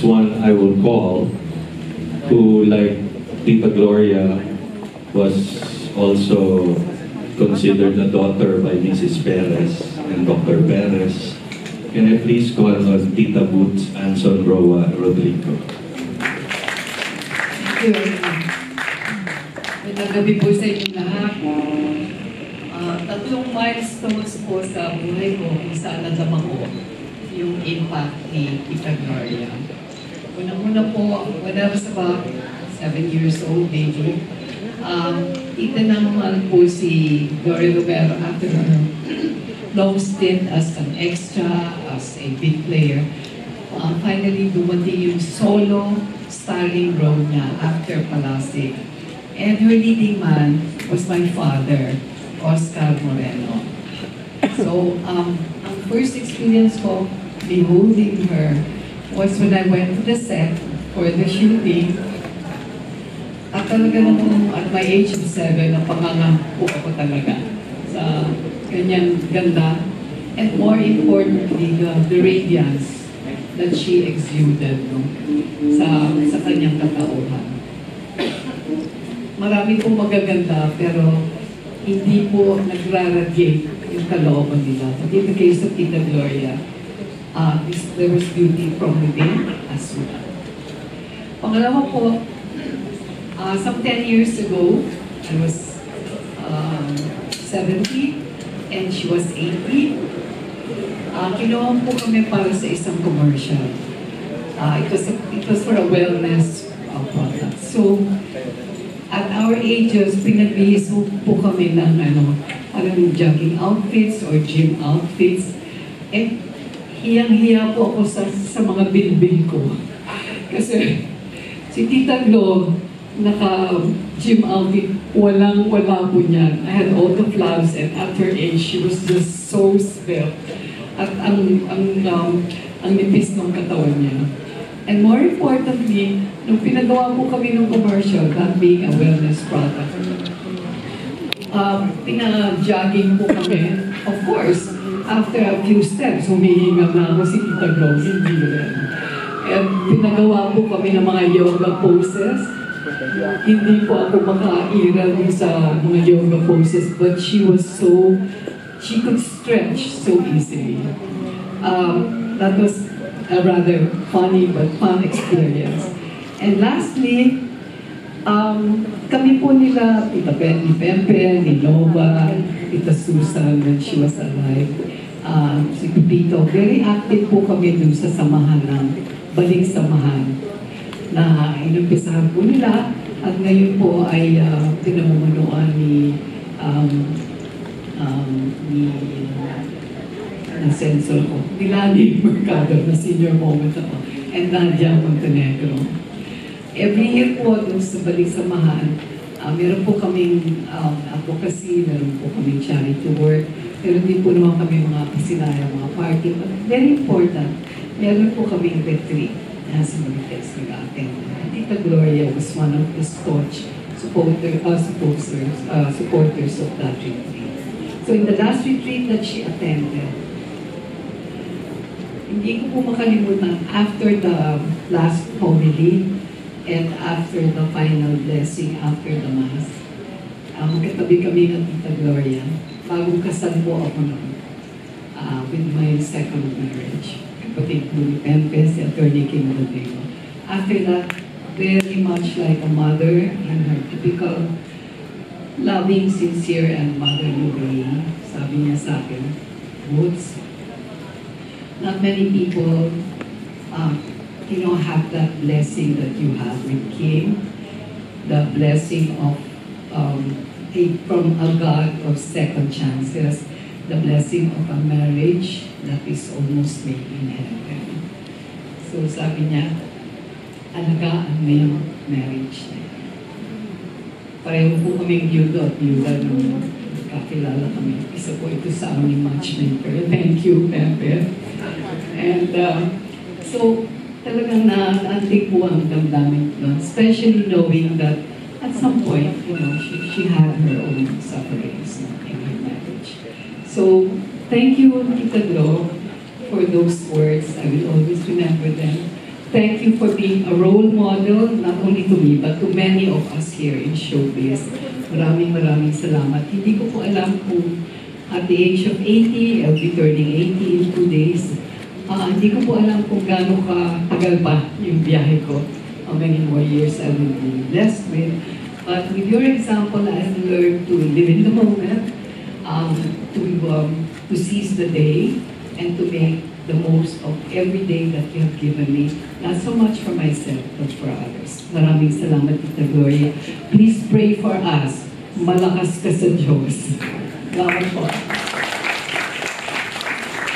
one I will call, who, like Tita Gloria, was also considered a daughter by Mrs. Perez and Dr. Perez. Can I please call on Tita Boots Anson Roa Rodrigo? Thank you. Magandang gabi po sa inyong lahat. Tatlong milestones po sa buhay ko kung saan nadama ko yung impact ni Tita Gloria. Unang-una po, when I was about 7 years old, maybe, tita naman po si Gloria Romero after her long stint as an extra, as a big player. Finally, dumating yung solo starring role niya after Palasic. And her leading man was my father, Oscar Moreno. So, ang first experience ko beholding her was when I went to the set for the shooting. At talaga naman at my age of 7, napangangampo ako talaga sa kanyang ganda. And more importantly, the radiance that she exuded, no, sa kanyang katauhan. Marami pong magaganda, pero hindi po nagra-radiate yung kalooban nila. But in the case of Tita Gloria, there was beauty from within as well. Pangalawa po, some 10 years ago, I was 70 and she was 80. Kinuha po kami para sa isang commercial. It was for a wellness product. So, at our ages, pinagbihis po kami ng jogging outfits or gym outfits. And hiyang-hiya po ako sa mga bilbil ko. Kasi si Tita Glo, naka-gym outfit, walang-wala po niyan. I had all the flags, and at her age, she was just so svelte. At ang nipis ng katawan niya. And more importantly, nung pinagawa po kami ng commercial, that being a wellness product, pina-jogging po kami. Of course, after a few steps, humihinga na ako si Tita Glo, hindi rin. And pinagawa po kami ng mga yoga poses. Hindi po ako makairal sa mga yoga poses, but she could stretch so easily. That was a rather funny but fun experience. And lastly, kami po nila, Tita Penny Pempe, ni Nova, Tita Susan when she was alive, si Pipito, very active po kami dun sa samahan ng Balik Samahan na inumpisahan po nila at ngayon po ay pinamumunuan ni sensor ko, ni Lani Mercado na senior moment ako, and Nadia Montenegro. Every year po dun sa Balik Samahan, meron po kaming advocacy, meron po kaming charity work, meron din po naman kami mga pasinaya, mga party, but very important, meron po kaming retreat na sa Marites nag-attend. Tita Gloria was one of the staunch supporters of that retreat. So in the last retreat that she attended, hindi ko po makalimutan, after the last homily and after the final blessing after the Mass, magkatabi kami ng Tita Gloria. Bagong kasal po ako noon with my second marriage. Kapatid ko ni Pempe, si Atty. Kim Rodrigo. After that, very much like a mother in her typical loving, sincere, and motherly way, sabi niya sa akin, Woods, not many people have that blessing that you have with Kim, the blessing of from a God of second chances, the blessing of a marriage that is almost made in heaven. So sabi niya, alagaan mo yung marriage niya. Pareho po kaming yudo at yuda nung kakilala kami. Isa po ito sa aming matchmaker. Thank you, Pepe. And so, talagang naantig po ang damdamin ko, especially knowing that at some point, she had her own sufferings in her marriage. So, thank you, Tita Glo, for those words. I will always remember them. Thank you for being a role model, not only to me, but to many of us here in showbiz. Maraming salamat. Hindi ko po alam kung at the age of 80, I'll be turning 80 in 2 days. Hindi ko po alam kung gaano tagal pa yung biyahe ko. How many more years I will be blessed with. But with your example, I've learned to live in the moment, to seize the day, and to make the most of every day that you have given me. Not so much for myself, but for others. Maraming salamat, Tita Gloria. Please pray for us. Malakas ka sa Diyos. Salamat po.